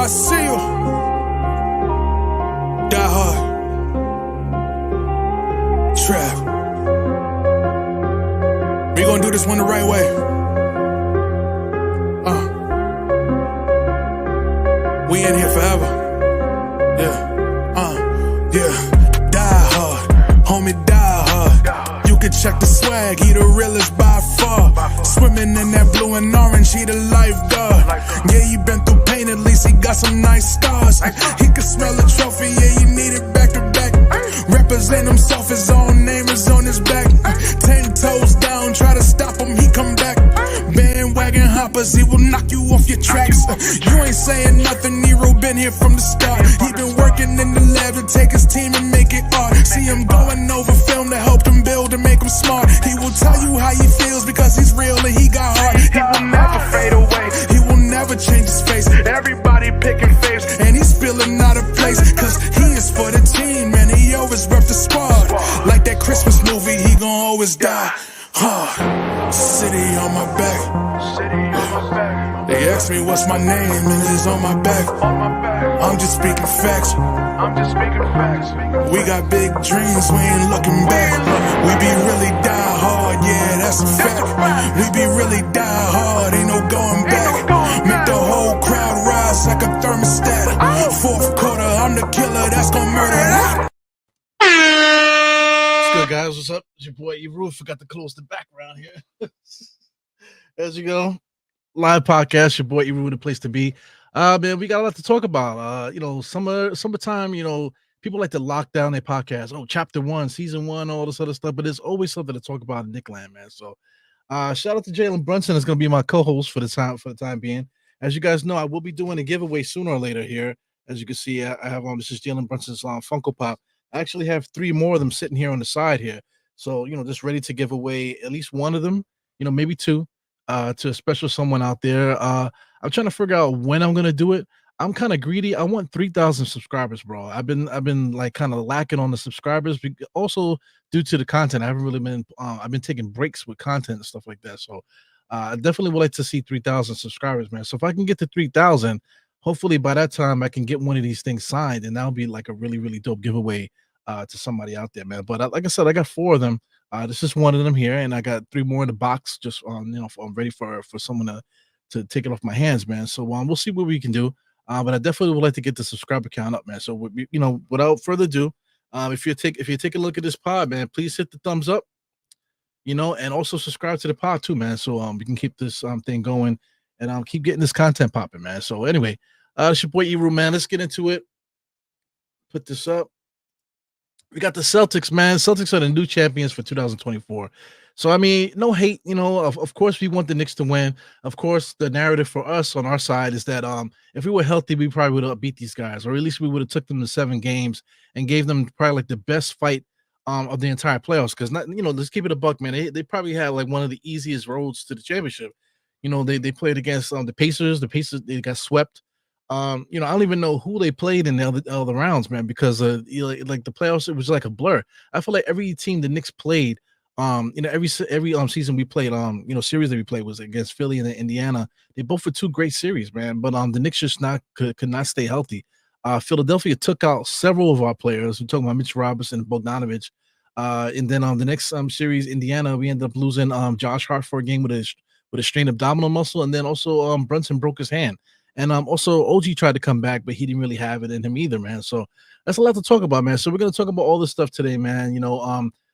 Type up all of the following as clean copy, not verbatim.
I see you. Die hard. Trap. We gonna do this one the right way. We in here forever. Yeah. Die hard. Homie, die hard. You can check the swag, he the realest by far. Swimming in that blue and orange, he the lifeguard. Yeah, he been through pain, at least he got some nice scars. He can smell the trophy, yeah, he need it back to back. Represent himself, his own name is on his back. 10 toes down, try to stop him, he come back. Bandwagon hoppers, he will knock you off your tracks. You ain't saying nothing, Nero been here from the start. He been working in the lab to take his team and make it art. See him going over film to help him build and make him smart. He will tell you how he feels because he's real and he got heart. He will never fade away, he will never change his face. Everybody picking faves and he's feeling out of place. Cause he is for the team and he always rep the squad. Like that Christmas movie, he gon' always die hard. City on my back. They ask me what's my name and it's on my back. I'm just speaking facts. We got big dreams, we ain't looking back. We be really die hard, yeah, that's a fact. We be really die hard, ain't no going back. Make the whole crowd rise like a thermostat. Fourth quarter, I'm the killer that's gonna murder that. What's good, guys? What's up? It's your boy Eru. Forgot to close the background here. As you go, live podcast. Your boy Eru, the place to be. Man, we got a lot to talk about. Summertime. People like to lock down their podcast. Oh, chapter 1, season 1, all this other stuff. But there's always something to talk about in Nickland, man. So, shout out to Jalen Brunson. Is going to be my co-host for the time being. As you guys know, I will be doing a giveaway sooner or later here. As you can see, I have this is Jalen Brunson's Funko Pop. I actually have 3 more of them sitting here on the side here. So, just ready to give away at least one of them, maybe 2, to a special someone out there. I'm trying to figure out when I'm going to do it. I'm kind of greedy. I want 3,000 subscribers, bro. I've been like kind of lacking on the subscribers. Also due to the content, I haven't really been, I've been taking breaks with content and stuff like that. So I definitely would like to see 3,000 subscribers, man. So if I can get to 3,000, hopefully by that time I can get one of these things signed, and that'll be like a really, really dope giveaway to somebody out there, man. But like I said, I got 4 of them. This is one of them here, and I got 3 more in the box. Just I'm ready for someone to take it off my hands, man. So we'll see what we can do. But I definitely would like to get the subscriber count up, man. So without further ado, if you take a look at this pod, man, please hit the thumbs up, and also subscribe to the pod too, man. So we can keep this thing going and keep getting this content popping, man. So anyway, it's your boy Eru, man. Let's get into it. Put this up. We got the Celtics, man. Celtics are the new champions for 2024. So, I mean, no hate, of course we want the Knicks to win. Of course, the narrative for us on our side is that if we were healthy, we probably would have beat these guys, or at least we would have took them to 7 games and gave them probably like the best fight of the entire playoffs. Because, let's keep it a buck, man. They probably had like one of the easiest roads to the championship. They played against the Pacers. The Pacers, they got swept. I don't even know who they played in the other rounds, man, because like the playoffs, it was like a blur. I feel like every team the Knicks played, every season we played, series that we played was against Philly and Indiana. They both were 2 great series, man. But the Knicks just could not stay healthy. Philadelphia took out several of our players. We're talking about Mitch Robinson, Bogdanovich, and then the next series, Indiana, we ended up losing Josh Hart for a game with a strained abdominal muscle, and then also Brunson broke his hand. And also OG tried to come back, but he didn't really have it in him either, man. So that's a lot to talk about, man. So we're gonna talk about all this stuff today, man.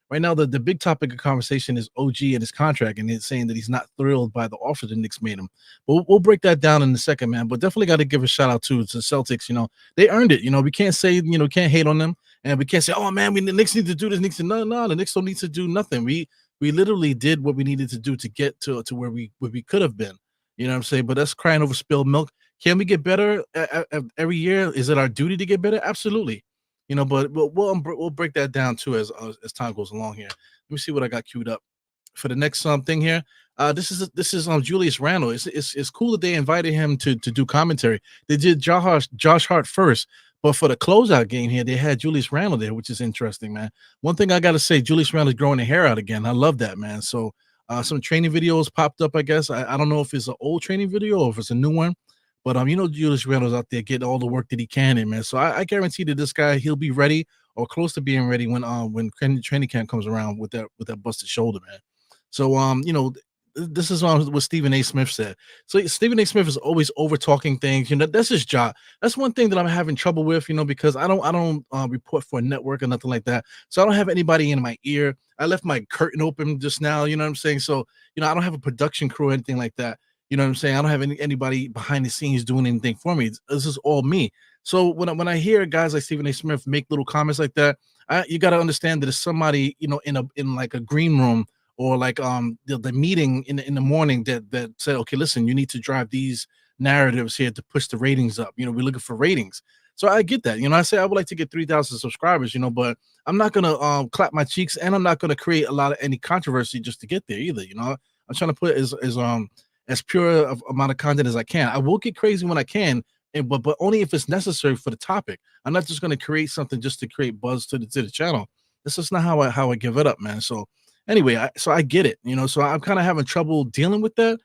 Right now the big topic of conversation is OG and his contract, and he's saying that he's not thrilled by the offer the Knicks made him. But we'll break that down in a second, man. But definitely got to give a shout out to the Celtics. They earned it. We can't say can't hate on them, and we can't say, oh man, the Knicks need to do this. No, the Knicks don't need to do nothing. We literally did what we needed to do to get to where we could have been. You know what I'm saying? But that's crying over spilled milk. Can we get better every year? Is it our duty to get better? Absolutely. But we'll break that down too as time goes along here. Let me see what I got queued up for the next thing here. This is Julius Randle. It's cool that they invited him to do commentary. They did Josh Hart first, but for the closeout game here, they had Julius Randle there, which is interesting, man. One thing I got to say, Julius Randle is growing the hair out again. I love that, man. So some training videos popped up, I guess. I don't know if it's an old training video or if it's a new one. But Julius Randle's out there getting all the work that he can in, man. So I guarantee that this guy, he'll be ready or close to being ready when training camp comes around with that busted shoulder, man. So this is what Stephen A. Smith said. So Stephen A. Smith is always over talking things. That's his job. That's one thing that I'm having trouble with, because I don't report for a network or nothing like that. So I don't have anybody in my ear. I left my curtain open just now. You know what I'm saying? So I don't have a production crew or anything like that. You know what I'm saying? I don't have anybody behind the scenes doing anything for me. This is all me. So when I hear guys like Stephen A. Smith make little comments like that, you got to understand that it's somebody in like a green room or like the meeting in the morning that said, okay, listen, you need to drive these narratives here to push the ratings up. We're looking for ratings. So I get that. I say I would like to get 3,000 subscribers. But I'm not gonna clap my cheeks, and I'm not gonna create a lot of any controversy just to get there either. I'm trying to put as pure of amount of content as I can. I will get crazy when I can, but only if it's necessary for the topic. I'm not just going to create something just to create buzz to the channel. This is not how I give it up, man. So anyway, I get it, So I'm kind of having trouble dealing with that,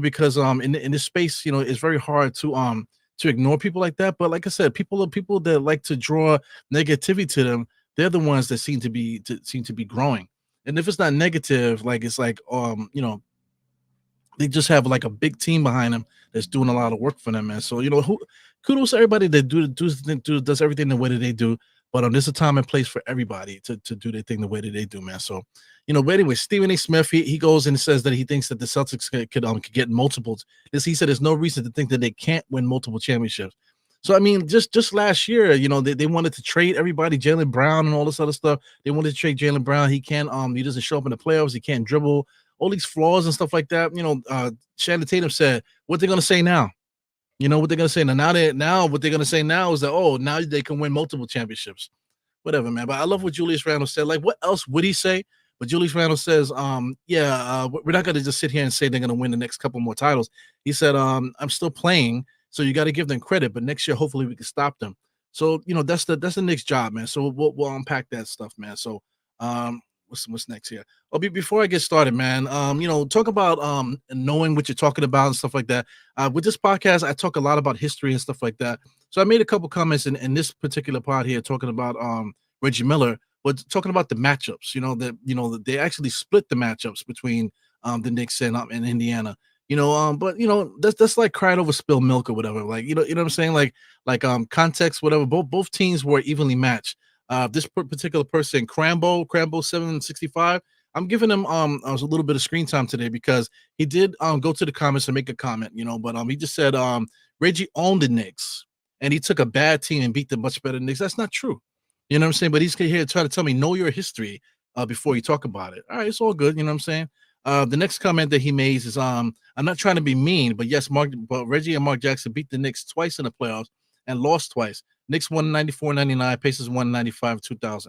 because in this space, it's very hard to ignore people like that. But like I said, people that like to draw negativity to them. They're the ones that seem to be growing. And if it's not negative, like it's like they just have like a big team behind them that's doing a lot of work for them, man. So kudos to everybody that does everything the way that they do. But there's a time and place for everybody to do their thing the way that they do, man. So but anyway, Stephen A. Smith he goes and says that he thinks that the Celtics could get multiples. He said there's no reason to think that they can't win multiple championships. So I mean, just last year, they wanted to trade everybody, Jaylen Brown and all this other stuff. They wanted to trade Jaylen Brown. He can't he doesn't show up in the playoffs. He can't dribble. All these flaws and stuff like that. Shannon Tatum said, what they're gonna say now? What they're gonna say now what they're gonna say now is that, oh, now they can win multiple championships. Whatever, man. But I love what Julius Randle said. Like, what else would he say? But Julius Randle says, we're not gonna just sit here and say they're gonna win the next couple more titles. He said, I'm still playing, so you got to give them credit, but next year hopefully we can stop them. So that's the Knicks' job, man. So we'll unpack that stuff, man. So what's next here? Oh, before I get started, man, talk about knowing what you're talking about and stuff like that. With this podcast, I talk a lot about history and stuff like that. So I made a couple comments in this particular part here talking about Reggie Miller, but talking about the matchups. That they actually split the matchups between the Knicks and Indiana. But that's like cried over spilled milk or whatever. Like you know what I'm saying? Like context, whatever. Both teams were evenly matched. This particular person, Crambo 765. I'm giving him a little bit of screen time today because he did go to the comments and make a comment, but he just said Reggie owned the Knicks and he took a bad team and beat the much better Knicks. That's not true. You know what I'm saying? But he's here to try to tell me know your history before you talk about it. All right, it's all good. You know what I'm saying? The next comment that he made is I'm not trying to be mean, but yes, Reggie and Mark Jackson beat the Knicks twice in the playoffs and lost twice. Knicks won 94-99, Pacers won 95-2000.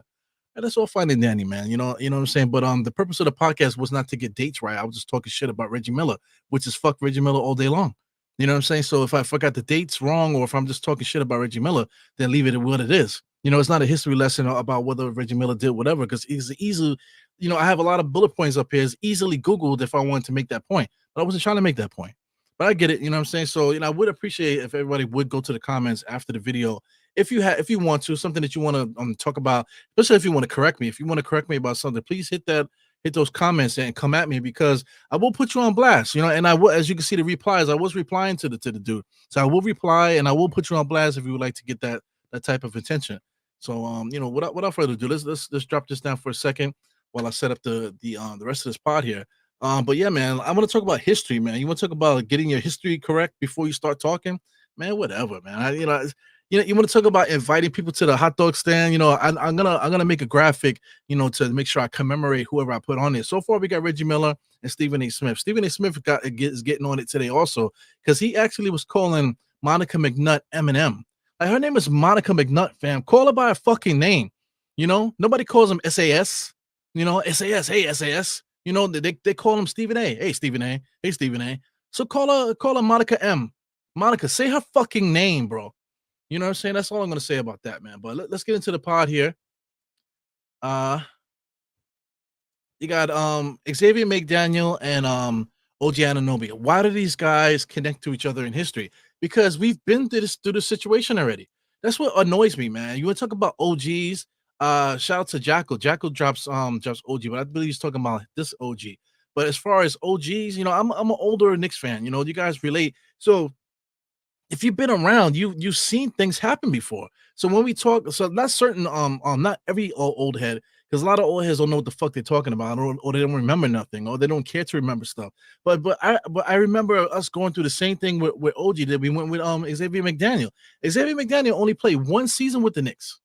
And that's all fine and dandy, man. You know what I'm saying? But the purpose of the podcast was not to get dates right. I was just talking shit about Reggie Miller, which is fuck Reggie Miller all day long. You know what I'm saying? So if I forgot the dates wrong or if I'm just talking shit about Reggie Miller, then leave it at what it is. It's not a history lesson about whether Reggie Miller did whatever, because it's easy. I have a lot of bullet points up here. It's easily Googled if I wanted to make that point, but I wasn't trying to make that point. But I get it. You know what I'm saying? So, I would appreciate if everybody would go to the comments after the video. If you want to, something that you want to talk about, especially if you want to correct me. If you want to correct me about something, please hit those comments and come at me, because I will put you on blast, and I will, as you can see the replies, I was replying to the dude. So I will reply and I will put you on blast if you would like to get that type of attention. So without further ado, let's drop this down for a second while I set up the rest of this pod here. But yeah, man, I want to talk about history, man. You want to talk about getting your history correct before you start talking, man? Whatever, man. You want to talk about inviting people to the hot dog stand. I'm gonna make a graphic, to make sure I commemorate whoever I put on it. So far, we got Reggie Miller and Stephen A. Smith. Stephen A. Smith is getting on it today also, because he actually was calling Monica McNutt Eminem. Like, her name is Monica McNutt, fam. Call her by a fucking name. Nobody calls him SAS. SAS. Hey, SAS. They call him Stephen A. Hey, Stephen A. Hey, Stephen A. So call her Monica M. Monica, say her fucking name, bro. You know what I'm saying? That's all I'm going to say about that, man. But let's get into the pod here. You got Xavier McDaniel and OG Anunoby. Why do these guys connect to each other in history? because we've been through this situation already. That's what annoys me, man. You want to talk about OGs? Shout out to Jackal. Jackal drops OG, but I believe he's talking about this OG. But as far as OGs, I'm an older Knicks fan. You guys relate. So if you've been around, you've seen things happen before. So when we talk, so not certain not every old head, because a lot of old heads don't know what the fuck they're talking about, or they don't remember nothing, or they don't care to remember stuff. But I remember us going through the same thing with OG that we went with Xavier McDaniel. Xavier McDaniel only played one season with the Knicks.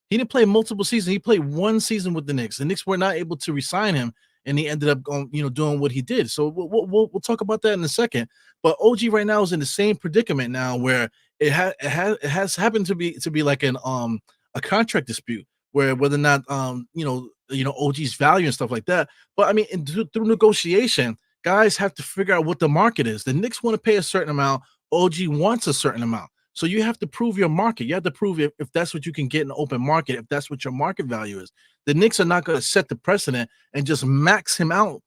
He didn't play multiple seasons. He played one season with the Knicks. The Knicks were not able to resign him, and he ended up going, doing what he did. So we'll talk about that in a second. But OG right now is in the same predicament now, where it has happened to be like a contract dispute, where whether or not OG's value and stuff like that. But I mean, through negotiation, guys have to figure out what the market is. The Knicks want to pay a certain amount. OG wants a certain amount. So you have to prove your market. You have to prove if that's what you can get in the open market, if that's what your market value is. The Knicks are not going to set the precedent and just max him out,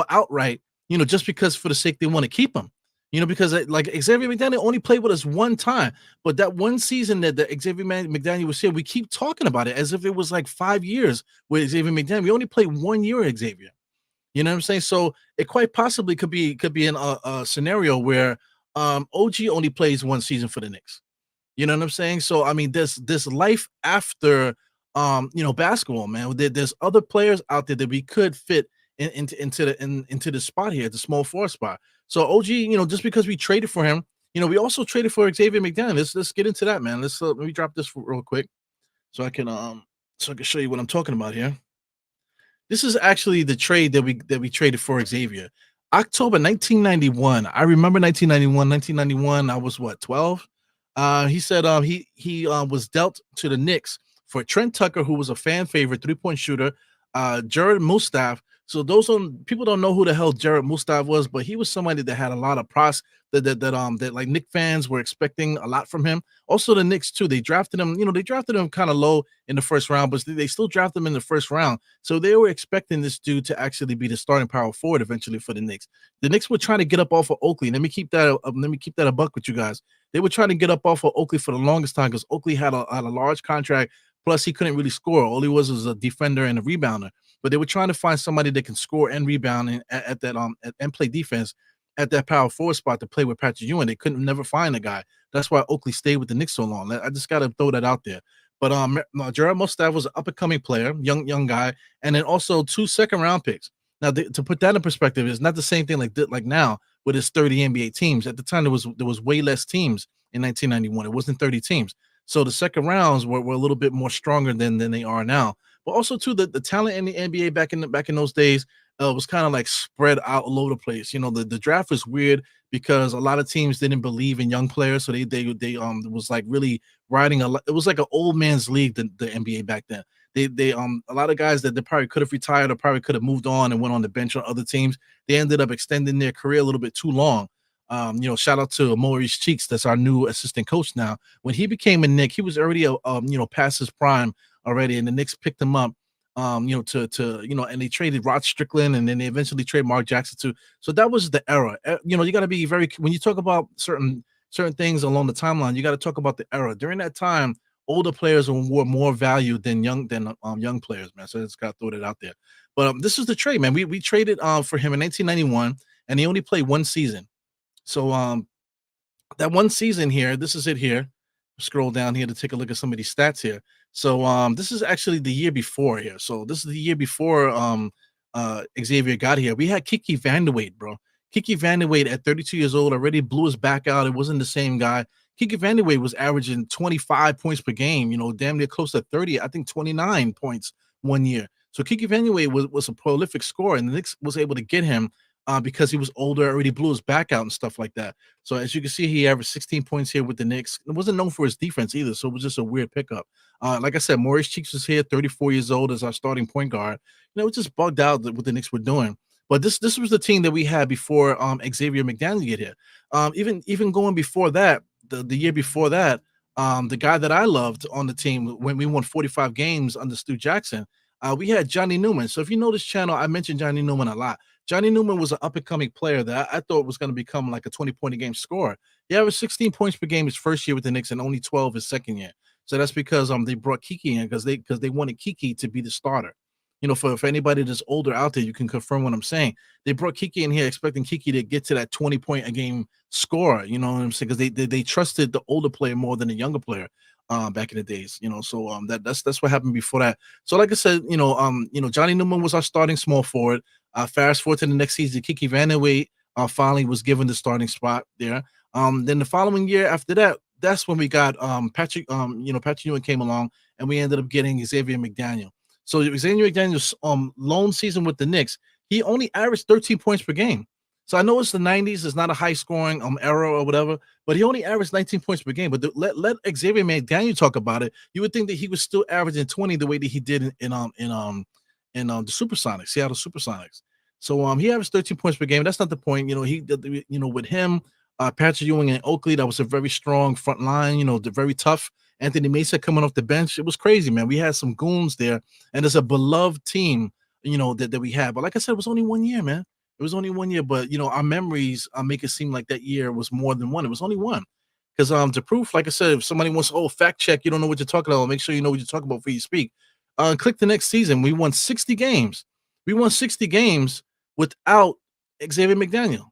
outright, just because for the sake they want to keep him. Because like Xavier McDaniel only played with us one time, but that one season that Xavier McDaniel was here, we keep talking about it as if it was like 5 years with Xavier McDaniel. We only played 1 year with Xavier. You know what I'm saying? So it quite possibly could be in a scenario where OG only plays one season for the Knicks. You know what I'm saying? So I mean, this life after basketball, man. There's other players out there that we could fit into the spot here, the small forward spot. So OG, just because we traded for him, we also traded for Xavier McDaniel. Let's get into that, man. Let me drop this real quick so I can show you what I'm talking about here. This is actually the trade that we traded for Xavier. October 1991. I remember 1991. 1991, I was what, 12? He said he was dealt to the Knicks for Trent Tucker, who was a fan favorite three-point shooter, Jared Mustaf. So people don't know who the hell Jared Mustaf was, but he was somebody that had a lot of pros that like Knicks fans were expecting a lot from him. Also the Knicks too. They drafted him, kind of low in the first round, but they still drafted him in the first round. So they were expecting this dude to actually be the starting power forward eventually for the Knicks. The Knicks were trying to get up off of Oakley. Let me keep that a buck with you guys. They were trying to get up off of Oakley for the longest time because Oakley had a large contract. Plus, he couldn't really score. All he was a defender and a rebounder. But they were trying to find somebody that can score and rebound and play defense at that power forward spot to play with Patrick Ewing. They couldn't never find a guy. That's why Oakley stayed with the Knicks so long. I just got to throw that out there. But Jared Mustaf was an up-and-coming player, young guy, and then also 2 second-round picks. Now, to put that in perspective, it's not the same thing like now with his 30 NBA teams. At the time, there was way less teams in 1991. It wasn't 30 teams. So the second rounds were a little bit more stronger than they are now. But also too, the talent in the NBA back in those days was kind of like spread out all over the place. The draft was weird because a lot of teams didn't believe in young players, so they was like really riding it was like an old man's league, the NBA back then. They a lot of guys that they probably could have retired or probably could have moved on and went on the bench on other teams. They ended up extending their career a little bit too long. Shout out to Maurice Cheeks, that's our new assistant coach now. When he became a Knick, he was already past his prime already, and the Knicks picked him up, and they traded Rod Strickland, and then they eventually traded Mark Jackson too. So that was the era. You got to be when you talk about certain things along the timeline, you got to talk about the era. During that time, older players were more valued than young players, man. So I just got to throw that out there. But this is the trade, man. We traded for him in 1991, and he only played one season. So that one season here, this is it here. Scroll down here to take a look at some of these stats here. So this is actually the year before here. So this is the year before Xavier got here. We had Kiki Vanderwait, bro. Kiki Vanderwait at 32 years old already blew his back out. It wasn't the same guy. Kiki Vanderwait was averaging 25 points per game, damn near close to 30. I think 29 points one year. So Kiki Vanderwait was a prolific scorer, and the Knicks was able to get him because he was older, already blew his back out and stuff like that. So as you can see, he averaged 16 points here with the Knicks. It wasn't known for his defense either, so it was just a weird pickup. Like I said, Maurice Cheeks was here, 34 years old, as our starting point guard. It was just bugged out what the Knicks were doing. But this was the team that we had before Xavier McDaniel get here. Even going before that, the year before that, the guy that I loved on the team when we won 45 games under Stu Jackson, we had Johnny Newman. So if you know this channel, I mentioned Johnny Newman a lot. Johnny Newman was an up and coming player that I thought was going to become like a 20-point a game scorer. He averaged 16 points per game his first year with the Knicks and only 12 his second year. So that's because they brought Kiki in because they wanted Kiki to be the starter. For anybody that's older out there, you can confirm what I'm saying. They brought Kiki in here expecting Kiki to get to that 20-point a game score. You know what I'm saying? Because they trusted the older player more than the younger player back in the days. So that's what happened before that. So like I said, Johnny Newman was our starting small forward. Fast forward to the next season, Kiki Vanderway finally was given the starting spot there. Then the following year after that, that's when we got Patrick. Patrick Ewing came along, and we ended up getting Xavier McDaniel. So Xavier McDaniel's lone season with the Knicks, he only averaged 13 points per game. So I know it's the 90s, it's not a high scoring era or whatever, but he only averaged 19 points per game. But let Xavier McDaniel talk about it. You would think that he was still averaging 20 the way that he did in the Supersonics, Seattle Supersonics. So he averaged 13 points per game. That's not the point. With him, Patrick Ewing and Oakley, that was a very strong front line. They're very tough. Anthony Mesa coming off the bench, it was crazy, man. We had some goons there, and it's a beloved team, that we had. But like I said, it was only 1 year, man. It was only 1 year, but our memories make it seem like that year was more than one. It was only one. Because to proof, like I said, if somebody wants, fact check, you don't know what you're talking about, make sure you know what you're talking about before you speak. Click the next season. We won 60 games. We won 60 games without Xavier McDaniel.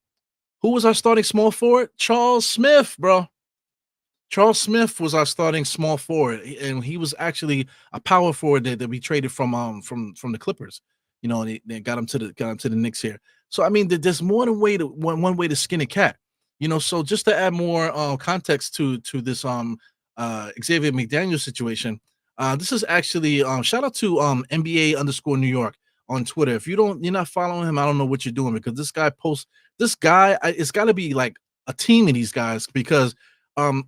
Who was our starting small forward? Charles Smith, bro. Charles Smith was our starting small forward, and he was actually a power forward that we traded from the Clippers. They got him to the Knicks here. So I mean, there's more than one way to skin a cat. So just to add more context to this Xavier McDaniel situation, this is actually shout out to NBA_New York on Twitter. If you're not following him, I don't know what you're doing, because this guy posts it's got to be like a team of these guys, because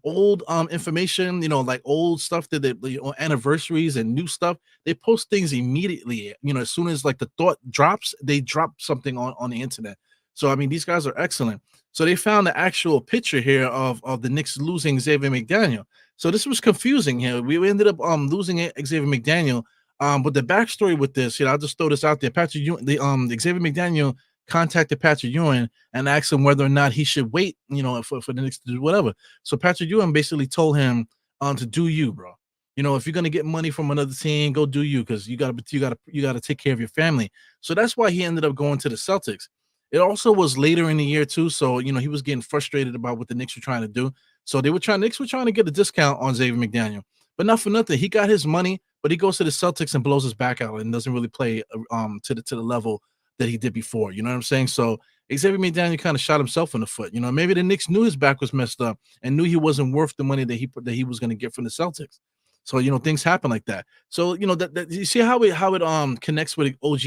old information, like old stuff that they anniversaries and new stuff, they post things immediately. As soon as like the thought drops, they drop something on the internet. So I mean, these guys are excellent. So they found the actual picture here of the Knicks losing Xavier McDaniel. So this was confusing here. We ended up losing Xavier McDaniel. But the backstory with this, I'll just throw this out there. Patrick Ewing, Xavier McDaniel contacted Patrick Ewing and asked him whether or not he should wait, for the Knicks to do whatever. So Patrick Ewing basically told him to do you, bro. If you're gonna get money from another team, go do you, because you gotta take care of your family. So that's why he ended up going to the Celtics. It also was later in the year too, so he was getting frustrated about what the Knicks were trying to do. So Knicks were trying to get a discount on Xavier McDaniel, but not for nothing. He got his money, but he goes to the Celtics and blows his back out and doesn't really play to the level that he did before. You know what I'm saying? So Xavier McDaniel kind of shot himself in the foot. Maybe the Knicks knew his back was messed up and knew he wasn't worth the money that he was going to get from the Celtics. So things happen like that. So that you see how it connects with OG,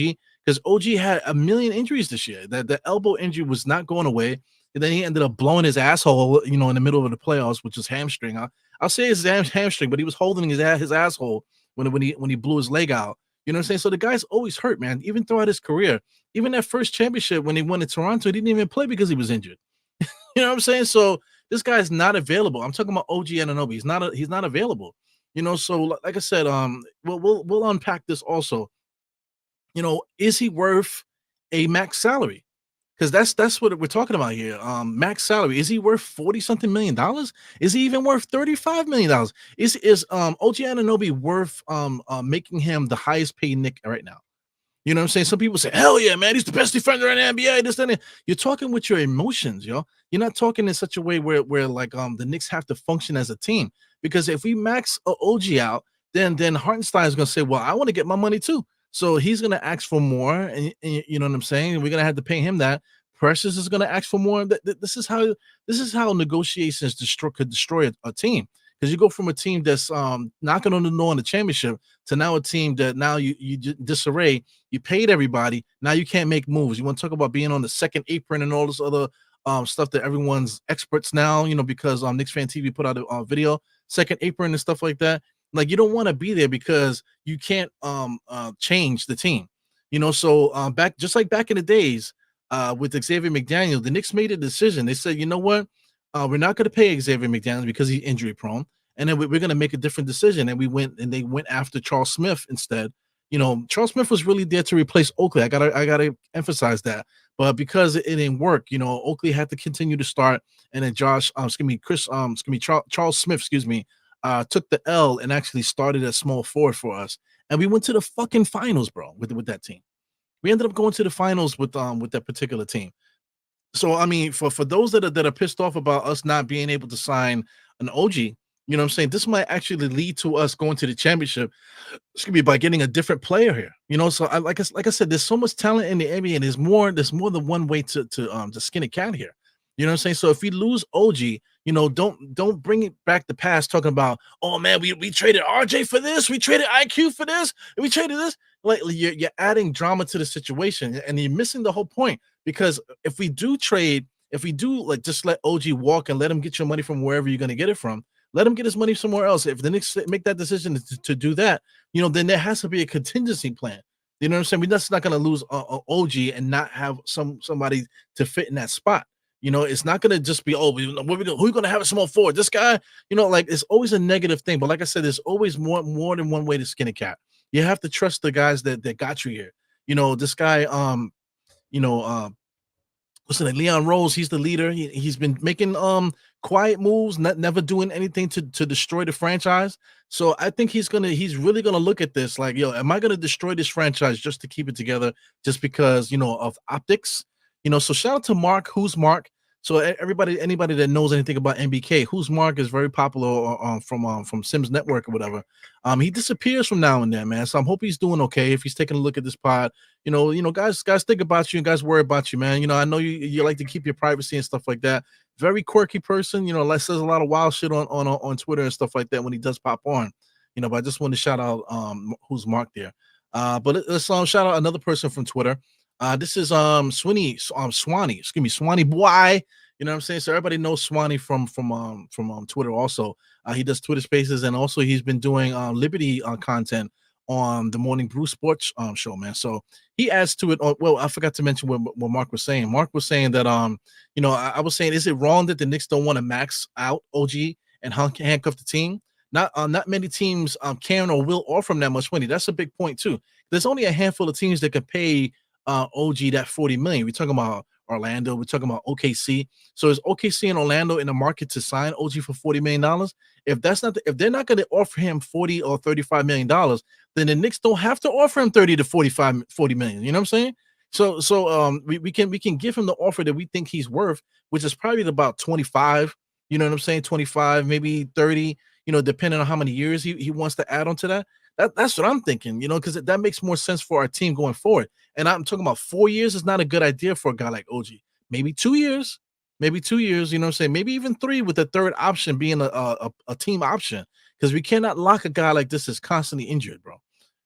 because OG had a million injuries this year. That the elbow injury was not going away, and then he ended up blowing his asshole, in the middle of the playoffs, which is hamstring. I'll say it's hamstring, but he was holding his asshole when he blew his leg out. You know what I'm saying? So the guy's always hurt, man. Even throughout his career, even that first championship when he won in Toronto, he didn't even play because he was injured. You know what I'm saying? So this guy's not available. I'm talking about OG Anunoby. He's not available. So like I said, we'll unpack this also. Is he worth a max salary? Because that's what we're talking about here. Max salary. Is he worth $40-something million? Is he even worth $35 million? Is OG Anunoby worth making him the highest paid Knick right now? You know what I'm saying? Some people say, hell yeah, man, he's the best defender in the NBA. This, that. You're talking with your emotions, yo. You're not talking in such a way where like the Knicks have to function as a team. Because if we max OG out, then Hartenstein is gonna say, well, I want to get my money too. So he's gonna ask for more, and you know what I'm saying? We're gonna have to pay him that. Precious is gonna ask for more. This is how negotiations could destroy a team. Because you go from a team that's knocking on the door in the championship to now a team that now you disarray. You paid everybody. Now you can't make moves. You want to talk about being on the second apron and all this other stuff that everyone's experts now, because Knicks Fan TV put out a video, second apron and stuff like that. Like, you don't want to be there because you can't change the team. So back in the days with Xavier McDaniel, the Knicks made a decision. They said, you know what? We're not going to pay Xavier McDaniel because he's injury prone, and then we're going to make a different decision. And they went after Charles Smith instead. Charles Smith was really there to replace Oakley. I gotta emphasize that. but because it didn't work, Oakley had to continue to start, and then Charles Smith, took the L and actually started at small forward for us, and we went to the fucking finals, bro, with that team. We ended up going to the finals with that particular team. So I mean, for those that are pissed off about us not being able to sign an OG, what I'm saying, this might actually lead to us going to the championship. Excuse me, by getting a different player here. So like I said, there's so much talent in the NBA, and there's more than one way to skin a cat here. You know what I'm saying? So if we lose OG, don't bring it back the past talking about, oh man, we traded RJ for this, we traded IQ for this, and we traded this. Like you're adding drama to the situation, and you're missing the whole point. Because if we do trade, if we do like just let OG walk and let him get your money from wherever you're gonna get it from, let him get his money somewhere else. If the Knicks make that decision to do that, then there has to be a contingency plan. You know what I'm saying? We're just not going to lose OG and not have somebody to fit in that spot. It's not going to just be, who are we going to have a small forward? This guy, like it's always a negative thing. But like I said, there's always more than one way to skin a cat. You have to trust the guys that got you here. This guy, listen, Leon Rose, he's the leader. He's been making quiet moves, never doing anything to destroy the franchise. So I think he's really gonna look at this like, yo, am I gonna destroy this franchise just to keep it together, just because of optics? So shout out to Mark, who's Mark. So anybody that knows anything about NBK, who's Mark is very popular from Sims Network or whatever. He disappears from now and then, man. So I hope he's doing okay. If he's taking a look at this pod, guys think about you and guys worry about you, man. I know you like to keep your privacy and stuff like that. Very quirky person, says a lot of wild shit on Twitter and stuff like that when he does pop on. But I just wanted to shout out who's Mark there. But let's shout out another person from Twitter. This is Swanee, Swanee boy. You know what I'm saying? So everybody knows Swanee from Twitter also. He does Twitter Spaces, and also he's been doing Liberty content on the Morning Brew Sports show, man. So he adds to it. Well, I forgot to mention what Mark was saying. Mark was saying that I was saying, is it wrong that the Knicks don't want to max out OG and handcuff the team? Not many teams can or will offer him that much money. That's a big point too. There's only a handful of teams that can pay OG that $40 million. We're talking about Orlando. We're talking about OKC. So is OKC and Orlando in the market to sign OG for $40 million? If they're not going to offer him $40 or $35 million, then the Knicks don't have to offer him 30 to 40 million. You know what I'm saying? So we can give him the offer that we think he's worth, which is probably about 25. You know what I'm saying? 25, maybe 30. Depending on how many years he wants to add on to that. That's what I'm thinking. Because that makes more sense for our team going forward. And I'm talking about 4 years is not a good idea for a guy like OG. Maybe 2 years. You know what I'm saying? Maybe even 3 with the third option being a team option, because we cannot lock a guy like this that's constantly injured, bro.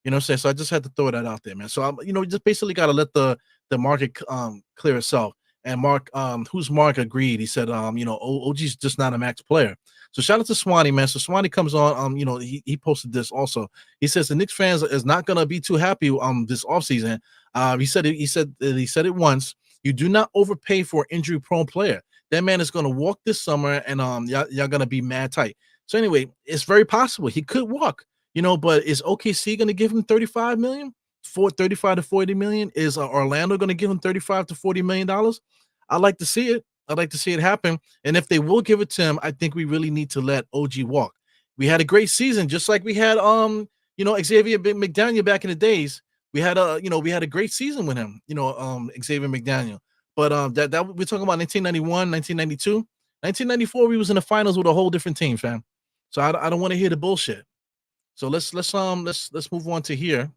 You know what I'm saying? So I just had to throw that out there, man. So we just basically got to let the market clear itself. And Mark, who's Mark, agreed. He said, OG's just not a max player. So shout out to Swanee, man. So Swanee comes on, he posted this also. He says the Knicks fans is not gonna be too happy this offseason. He said it once. You do not overpay for an injury-prone player. That man is gonna walk this summer, and y'all gonna be mad tight. So anyway, it's very possible he could walk, but is OKC gonna give him 35 million? 35 to 40 million? Is Orlando going to give him 35 to 40 million dollars? I'd like to see it. I'd like to see it happen. And if they will give it to him, I think we really need to let OG walk. We had a great season, just like we had Xavier McDaniel back in the days. We had a great season with him, Xavier McDaniel. But that we're talking about 1991, 1992, 1994. We was in the finals with a whole different team, fam. So I don't want to hear the bullshit. So let's move on to here.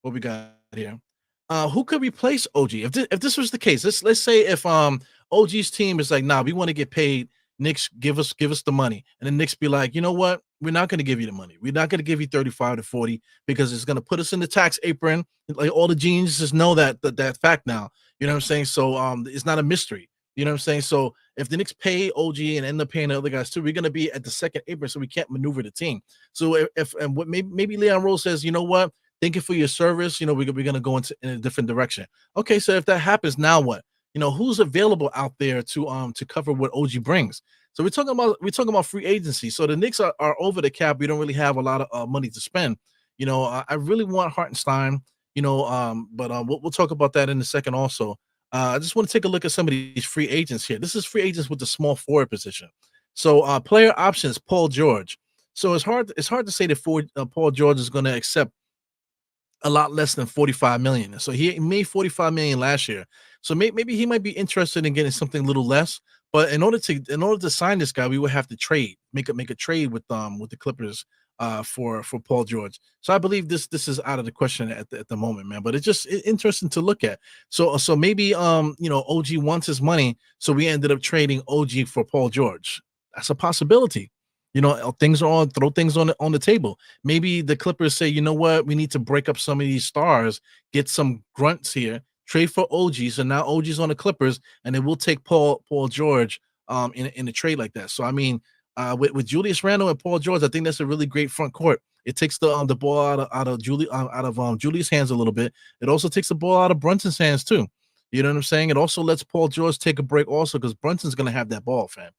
What we got here? Who could replace OG? If this was the case, let's say if OG's team is like, nah, we want to get paid. Knicks, give us the money, and the Knicks be like, you know what? We're not going to give you the money. We're not going to give you 35 to 40 because it's going to put us in the tax apron. Like all the geniuses know that fact now. You know what I'm saying? So it's not a mystery. You know what I'm saying? So if the Knicks pay OG and end up paying the other guys too, we're going to be at the second apron, so we can't maneuver the team. So maybe Leon Rose says, you know what? Thank you for your service. We're going to go in a different direction. Okay, so if that happens, now what? Who's available out there to cover what OG brings? So we're talking about free agency. So the Knicks are over the cap. We don't really have a lot of money to spend. I really want Hartenstein. But we'll talk about that in a second also. I just want to take a look at some of these free agents here. This is free agents with the small forward position. So player options, Paul George. So it's hard to say that Paul George is going to accept a lot less than 45 million. So he made 45 million last year. So maybe he might be interested in getting something a little less. But in order to sign this guy, we would have to trade, make a trade with the Clippers for Paul George. So I believe this is out of the question at the moment, man. But it's just interesting to look at. So maybe OG wants his money, so we ended up trading OG for Paul George. That's a possibility. Things are on throw things on the table. Maybe the Clippers say, you know what, we need to break up some of these stars, get some grunts here, trade for OG. So now OG's on the Clippers, and then we'll take Paul George in a trade like that. So I mean, with Julius Randle and Paul George, I think that's a really great front court. It takes the ball out of Julius' hands a little bit. It also takes the ball out of Brunson's hands too. You know what I'm saying? It also lets Paul George take a break also because Brunson's gonna have that ball, fam.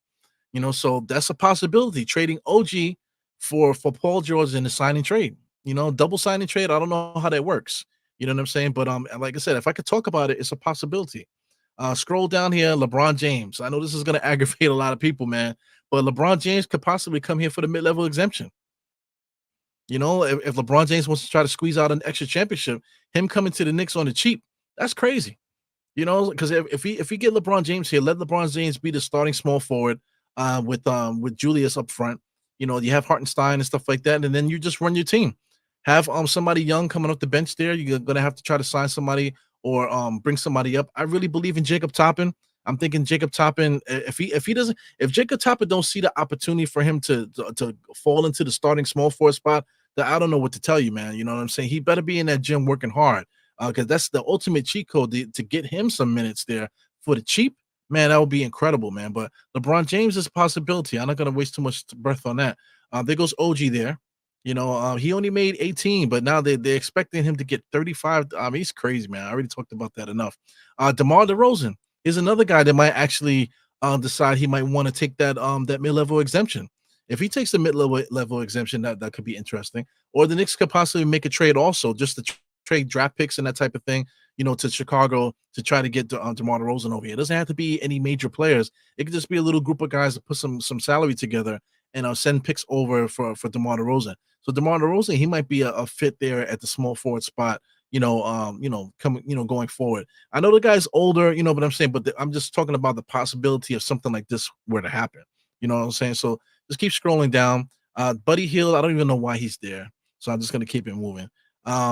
So that's a possibility. Trading OG for Paul George in the signing trade. Double signing trade. I don't know how that works. You know what I'm saying? But like I said, if I could talk about it, it's a possibility. Scroll down here, LeBron James. I know this is gonna aggravate a lot of people, man. But LeBron James could possibly come here for the mid-level exemption. If LeBron James wants to try to squeeze out an extra championship, him coming to the Knicks on the cheap, that's crazy. Because if we get LeBron James here, let LeBron James be the starting small forward with Julius up front. You have Hartenstein and stuff like that, and then you just run your team. Have somebody young coming off the bench there. You're gonna have to try to sign somebody or bring somebody up. I really believe in Jacob Toppin. I'm thinking Jacob Toppin. If Jacob Toppin don't see the opportunity for him to fall into the starting small forward spot, then I don't know what to tell you, man. You know what I'm saying? He better be in that gym working hard because that's the ultimate cheat code to get him some minutes there for the cheap. Man, that would be incredible, man. But LeBron James is a possibility. I'm not gonna waste too much breath on that. There goes OG there. He only made 18, but now they're expecting him to get 35. I mean, he's crazy, man. I already talked about that enough. DeMar DeRozan is another guy that might actually decide he might want to take that mid-level exemption. If he takes the mid-level exemption, that could be interesting. Or the Knicks could possibly make a trade also, just to trade draft picks and that type of thing, to Chicago to try to get DeMar DeRozan over here. It doesn't have to be any major players. It could just be a little group of guys to put some salary together and send picks over for DeMar DeRozan. So DeMar DeRozan, he might be a fit there at the small forward spot. Coming, going forward. I know the guy's older, but I'm saying, I'm just talking about the possibility of something like this were to happen. You know what I'm saying? So just keep scrolling down. Buddy Hield, I don't even know why he's there. So I'm just gonna keep it moving.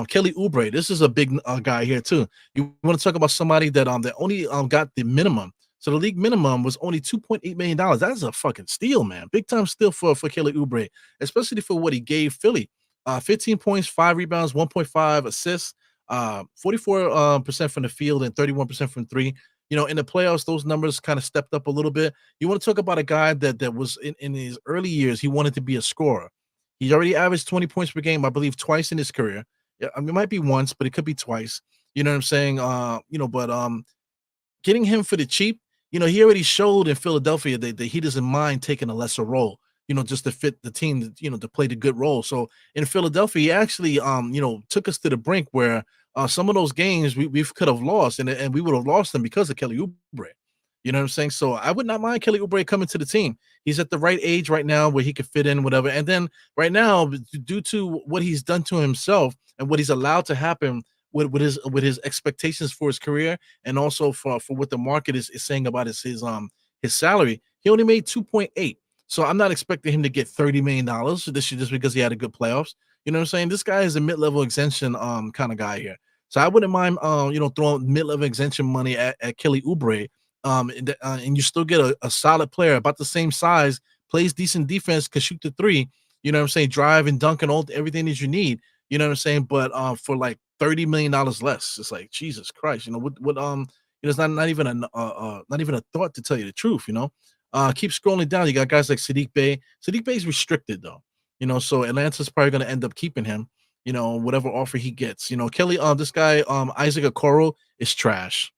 Kelly Oubre, this is a big guy here too. You want to talk about somebody that only got the minimum. So the league minimum was only $2.8 million. That's a fucking steal, man. Big time steal for Kelly Oubre, especially for what he gave Philly. 15 points, 5 rebounds, 1.5 assists, 44% from the field and 31% from three. In the playoffs, those numbers kind of stepped up a little bit. You want to talk about a guy that was in his early years, he wanted to be a scorer. He's already averaged 20 points per game, I believe, twice in his career. Yeah, I mean, it might be once, but it could be twice. You know what I'm saying? But getting him for the cheap, he already showed in Philadelphia that he doesn't mind taking a lesser role, just to fit the team, to play the good role. So in Philadelphia, he actually, took us to the brink where some of those games we could have lost, and we would have lost them because of Kelly Oubre. You know what I'm saying? So I would not mind Kelly Oubre coming to the team. He's at the right age right now where he could fit in, whatever. And then right now, due to what he's done to himself and what he's allowed to happen with his expectations for his career, and also for what the market is saying about his salary, he only made 2.8. So I'm not expecting him to get $30 million this year just because he had a good playoffs. You know what I'm saying? This guy is a mid-level extension kind of guy here. So I wouldn't mind throwing mid-level extension money at Kelly Oubre. And you still get a solid player about the same size, plays decent defense, can shoot the three. You know what I'm saying? Drive and dunk and everything that you need. You know what I'm saying? But for like $30 million less, it's like Jesus Christ. It's not even a thought, to tell you the truth. Keep scrolling down. You got guys like Sadiq Bey. Sadiq Bey is restricted though. So Atlanta's probably going to end up keeping him. Whatever offer he gets. Kelly. This guy Isaac Okoro is trash.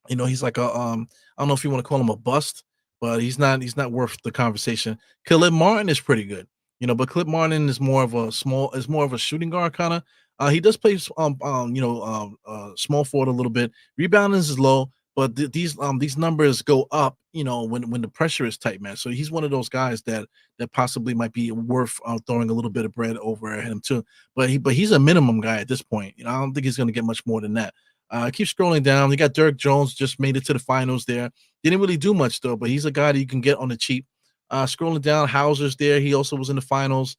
He's like I don't know if you want to call him a bust, but he's not worth the conversation. Caleb Martin is pretty good, but Caleb Martin is more of a shooting guard kind of. He does play small forward a little bit. Rebounding is low, but these numbers go up, when the pressure is tight, man. So he's one of those guys that possibly might be worth throwing a little bit of bread over at him too. But he's a minimum guy at this point. I don't think he's going to get much more than that. Keep scrolling down. You got Dirk Jones, just made it to the finals there. Didn't really do much though, but he's a guy that you can get on the cheap. Scrolling down, Hauser's there. He also was in the finals.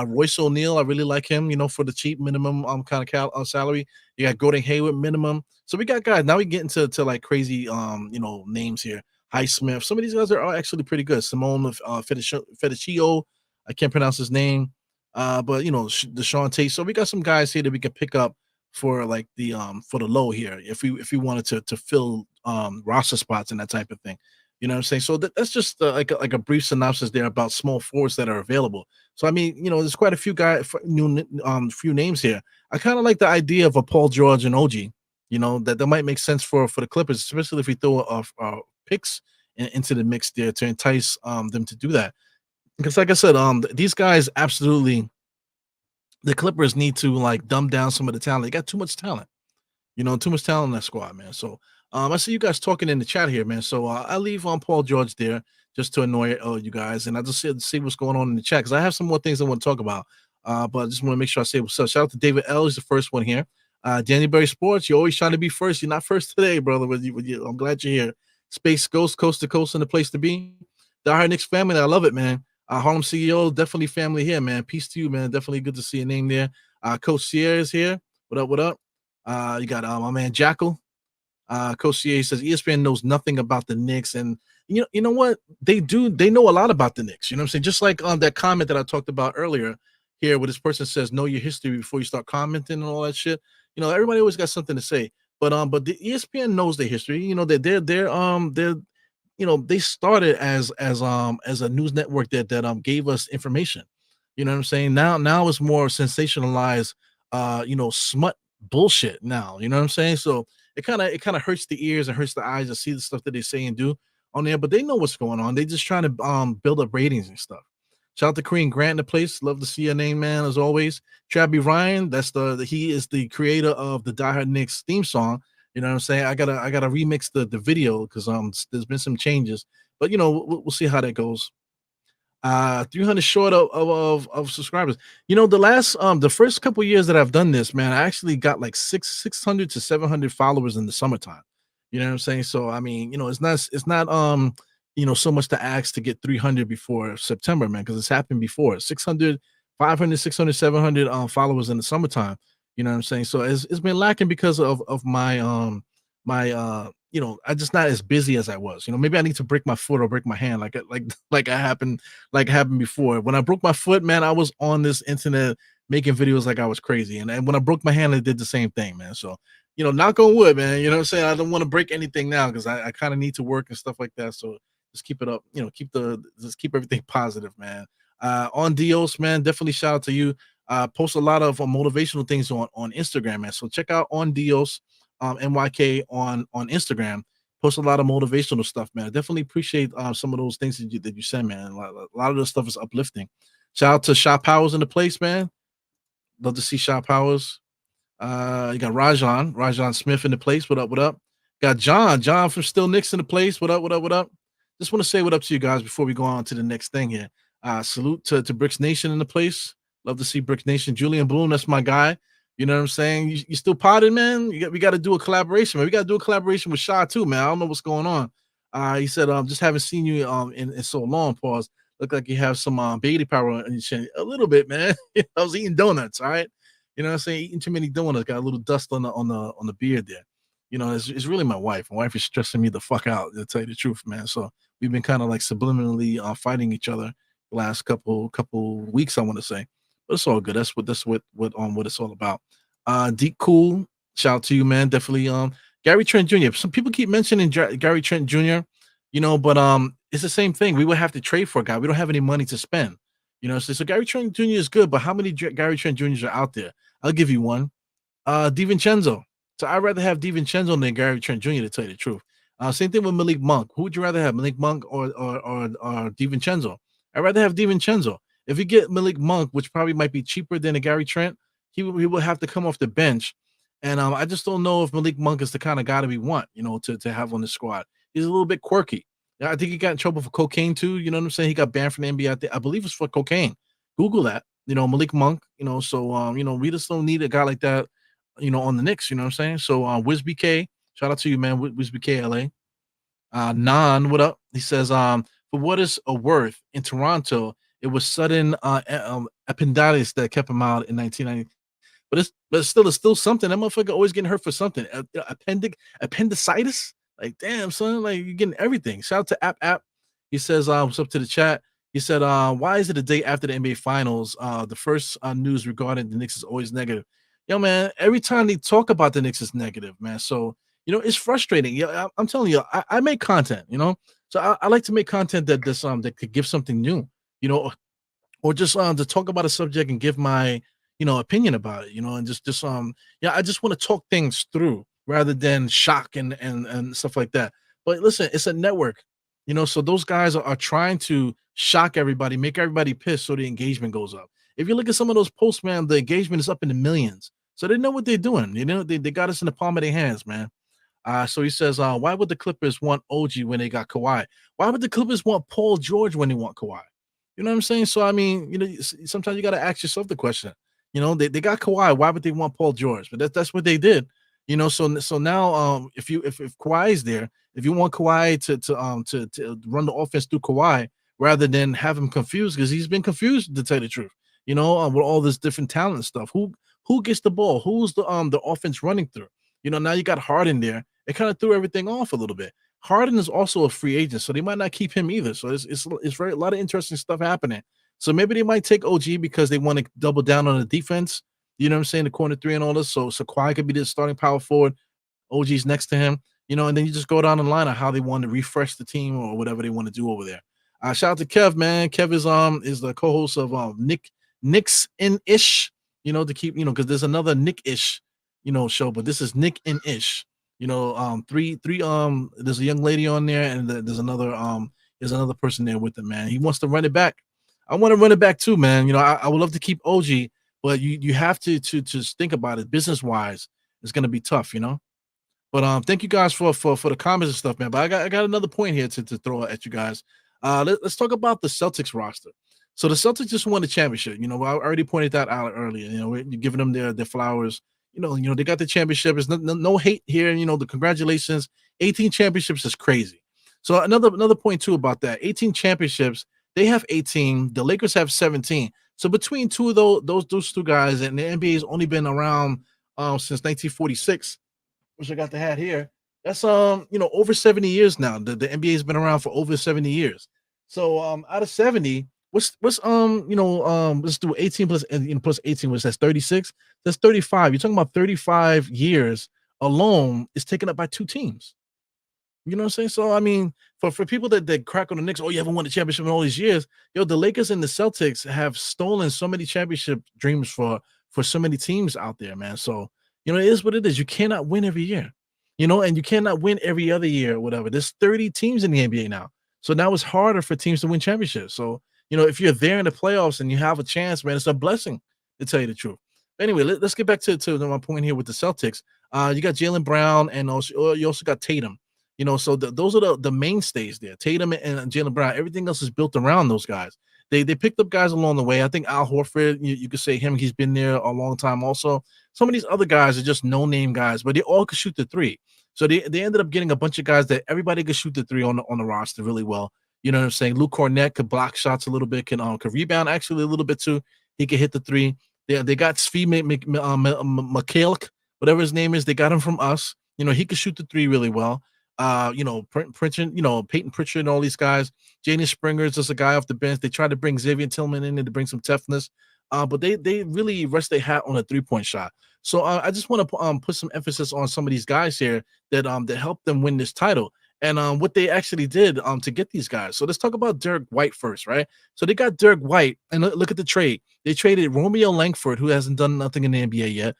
Royce O'Neal, I really like him, for the cheap minimum kind of salary. You got Gordon Hayward minimum. So we got guys. Now we get into like crazy names here. Highsmith. Some of these guys are actually pretty good. Simone Fediccio. I can't pronounce his name. But Deshaun Tate. So we got some guys here that we can pick up for like the for the low here if we wanted to fill roster spots and that type of thing. You know what I'm saying? So that's just like a brief synopsis there about small forwards that are available. So I mean, there's quite a few few names here. I kind of like the idea of a Paul George and OG. That might make sense for the Clippers, especially if we throw picks into the mix there to entice them to do that. Because like I said, these guys absolutely, the Clippers need to like dumb down some of the talent. They got too much talent. Too much talent in that squad, man. So I see you guys talking in the chat here, man. So I leave on Paul George there just to annoy you guys, and I just see what's going on in the chat because I have some more things I want to talk about. But I just want to make sure I say what's up. Shout out to David L. He's the first one here. January Sports, you're always trying to be first. You're not first today, brother. I'm glad you're here. Space Ghost, coast to coast, and the place to be. The Hard Knicks family, I love it, man. Harlem CEO, definitely family here, man. Peace to you, man. Definitely good to see your name there. Coach Sierra is here. What up? What up? You got my man Jackal. Coach Sierra says ESPN knows nothing about the Knicks, and you know what they do? They know a lot about the Knicks. You know what I'm saying? Just like on that comment that I talked about earlier here, where this person says know your history before you start commenting and all that shit. Everybody always got something to say, but the ESPN knows their history. They started as a news network that gave us information. You know what I'm saying? Now it's more sensationalized, smut bullshit now. You know what I'm saying? So it kind of hurts the ears and hurts the eyes to see the stuff that they say and do on there, but they know what's going on. They just trying to build up ratings and stuff. Shout out to Kareem Grant in the place. Love to see your name, man, as always. Traby Ryan, he is the creator of the Die Hard Knicks theme song. You know what I'm saying? I gotta remix the video because there's been some changes, but we'll see how that goes. 300 short of subscribers. The first couple years that I've done this, man, I actually got like 600 to 700 followers in the summertime. You know what I'm saying? So I mean, it's not so much to ask to get 300 before September, man, because it's happened before. 600, 500, 600, 700 followers in the summertime. You know what I'm saying? So it's been lacking because of my I'm just not as busy as I was. Maybe I need to break my foot or break my hand like happened before. When I broke my foot, man, I was on this internet making videos like I was crazy. And when I broke my hand, I did the same thing, man. So, knock on wood, man. You know what I'm saying? I don't want to break anything now because I kind of need to work and stuff like that. So just keep it up, keep everything positive, man. On Dios, man, definitely shout out to you. Post a lot of motivational things on Instagram, man. So check out On Dios. NYK on Instagram, post a lot of motivational stuff, man. I definitely appreciate some of those things that you send, man. A lot of this stuff is uplifting. Shout out to Shop Powers in the place, man. Love to see Shop Powers. You got Rajon Smith in the place. What up? What up? Got John from Still Knicks in the place. What up? What up? What up? Just want to say what up to you guys before we go on to the next thing here. Salute to Bricks Nation in the place. Love to see Bricks Nation. Julian Bloom, that's my guy. You know what I'm saying? You still potted, man? We got to do a collaboration, man. We got to do a collaboration with Shaw too, man. I don't know what's going on. He said, just haven't seen you in so long. Pause. Look like you have some baby power on your chin. A little bit, man. I was eating donuts, all right? You know what I'm saying? Eating too many donuts, got a little dust on the beard there. It's really my wife. My wife is stressing me the fuck out, to tell you the truth, man. So we've been kind of like subliminally fighting each other the last couple weeks, I want to say. But it's all good. That's what it's all about. Deep Cool, shout out to you, man. Definitely Gary Trent Jr. Some people keep mentioning Gary Trent Jr., but it's the same thing. We would have to trade for a guy. We don't have any money to spend. So Gary Trent Jr. is good, but how many Gary Trent Jr.'s are out there? I'll give you one. DiVincenzo. So I'd rather have DiVincenzo than Gary Trent Jr., to tell you the truth. Same thing with Malik Monk. Who would you rather have, Malik Monk or DiVincenzo? I'd rather have DiVincenzo. If you get Malik Monk, which probably might be cheaper than a Gary Trent, he would have to come off the bench. And I just don't know if Malik Monk is the kind of guy that we want, to have on the squad. He's a little bit quirky. Yeah, I think he got in trouble for cocaine too. You know what I'm saying? He got banned from the NBA. I believe it's for cocaine. Google that. Malik Monk. So we just don't need a guy like that. On the Knicks. You know what I'm saying? So Wiz BK, shout out to you, man. Wiz BK LA. Nan, what up? He says, for what is a worth in Toronto, it was sudden appendicitis that kept him out in 1990. But it's still something. That motherfucker always getting hurt for something. Appendicitis? Like, damn, son, like you're getting everything. Shout out to App. He says, what's up to the chat? He said, why is it a day after the NBA finals? The first news regarding the Knicks is always negative. Yo, man, every time they talk about the Knicks is negative, man. So it's frustrating. Yeah, I'm telling you, I make content, so I like to make content that could give something new, or just to talk about a subject and give my opinion about it, and I just want to talk things through rather than shock and stuff like that. But listen, it's a network, so those guys are trying to shock everybody, make everybody pissed, so the engagement goes up. If you look at some of those posts, man, the engagement is up in the millions. So they know what they're doing. They got us in the palm of their hands, man. So he says, why would the Clippers want OG when they got Kawhi? Why would the Clippers want Paul George when they want Kawhi? You know what I'm saying? So, I mean, sometimes you got to ask yourself the question. They got Kawhi. Why would they want Paul George? But that's what they did. So now if Kawhi is there, if you want Kawhi to run the offense through Kawhi rather than have him confused, because he's been confused, to tell you the truth, with all this different talent stuff. Who gets the ball? Who's the offense running through? Now you got Harden there. It kind of threw everything off a little bit. Harden is also a free agent, so they might not keep him either. So it's very a lot of interesting stuff happening. So maybe they might take OG because they want to double down on the defense. You know what I'm saying? The corner three and all this. So Kawhi could be the starting power forward. OG's next to him. And then you just go down the line of how they want to refresh the team or whatever they want to do over there. Shout out to Kev, man. Kev is the co-host of Knicks in Ish. To keep because there's another Nick Ish show, but this is Nick and Ish. Three there's a young lady on there, and there's another person there with him, man. He wants to run it back. I want to run it back too, man. I would love to keep OG, but you have to just think about it business wise. It's gonna be tough, But thank you guys for the comments and stuff, man. But I got another point here to throw at you guys. Let's talk about the Celtics roster. So the Celtics just won the championship. I already pointed that out earlier. We're giving them their flowers. They got the championship. There's no hate here. The congratulations. 18 championships is crazy. So another point too about that. 18 championships. They have 18. The Lakers have 17. So between two of those two guys, and the NBA has only been around since 1946, which I got the hat here. That's over 70 years now. The NBA has been around for over 70 years. So out of 70. Let's do 18 plus 18, which that's 36. That's 35. You're talking about 35 years alone is taken up by two teams. You know what I'm saying? So I mean, for people that crack on the Knicks, you haven't won the championship in all these years. The Lakers and the Celtics have stolen so many championship dreams for so many teams out there, man. So it is what it is. You cannot win every year, and you cannot win every other year or whatever. There's 30 teams in the NBA now, so now it's harder for teams to win championships. So if you're there in the playoffs and you have a chance, man, it's a blessing, to tell you the truth. Anyway, let's get back to my point here with the Celtics. You got Jaylen Brown, and you also got Tatum. So those are the mainstays there. Tatum and Jaylen Brown. Everything else is built around those guys. They picked up guys along the way. I think Al Horford, you could say him. He's been there a long time also. Some of these other guys are just no-name guys, but they all could shoot the three. So they ended up getting a bunch of guys that everybody could shoot the three on the roster really well. You know what I'm saying? Luke Cornett could block shots a little bit, could rebound actually a little bit too. He could hit the three. They got Svi Mikhailiuk, whatever his name is. They got him from us. He could shoot the three really well. Pritchard, Peyton Pritchard and all these guys. Jalen Springer is just a guy off the bench. They tried to bring Xavier Tillman in to bring some toughness. But they really rest their hat on a three-point shot. So I just want to put some emphasis on some of these guys here that helped them win this title. And what they actually did to get these guys. So let's talk about Derek White first, right? So they got Derek White, and look at the trade. They traded Romeo Langford, who hasn't done nothing in the NBA yet,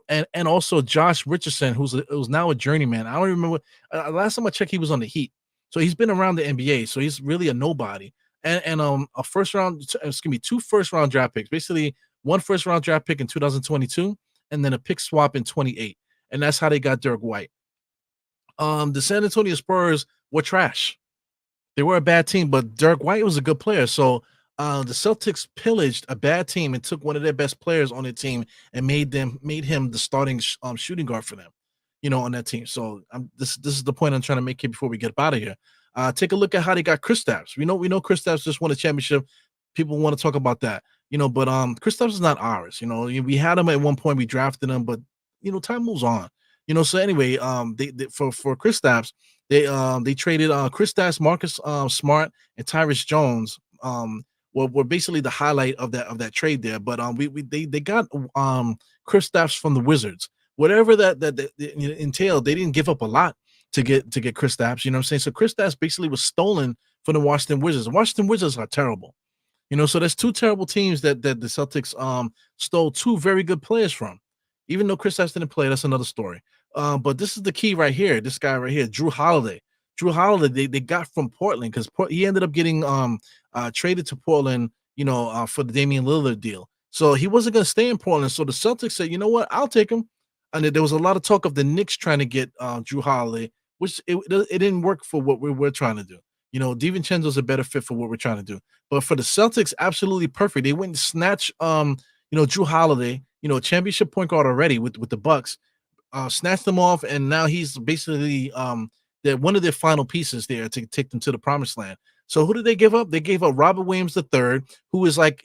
and also Josh Richardson, who's now a journeyman. I don't remember last time I checked, he was on the Heat, so he's been around the NBA. So he's really a nobody. And two first round draft picks, basically one first round draft pick in 2022, and then a pick swap in 28. And that's how they got Dirk White. The San Antonio Spurs were trash. They were a bad team, but Dirk White was a good player. So the Celtics pillaged a bad team and took one of their best players on their team and made him the starting shooting guard for them, on that team. So this is the point I'm trying to make here before we get out of here. Take a look at how they got Kristaps. We know Kristaps just won a championship. People want to talk about that, but Kristaps is not ours. We had him at one point. We drafted him, but time moves on. So anyway, they for Kristaps, they traded Kristaps, Marcus Smart, and Tyrus Jones. Were basically the highlight of that trade there. But they got Kristaps from the Wizards. Whatever that entailed, they didn't give up a lot to get Kristaps. You know what I'm saying? So Kristaps basically was stolen from the Washington Wizards. The Washington Wizards are terrible. So there's two terrible teams that the Celtics stole two very good players from. Even though Kristaps didn't play, that's another story. But this is the key right here. This guy right here, Drew Holiday. Drew Holiday, they got from Portland because he ended up getting traded to Portland, for the Damian Lillard deal. So he wasn't going to stay in Portland. So the Celtics said, you know what, I'll take him. And there was a lot of talk of the Knicks trying to get Drew Holiday, which it didn't work for what we're trying to do. DiVincenzo's a better fit for what we're trying to do. But for the Celtics, absolutely perfect. They went and snatched, Drew Holiday, a championship point guard already with the Bucks, snatched them off, and now he's basically one of their final pieces there to take them to the promised land. So who did they give up? They gave up Robert Williams III, who is like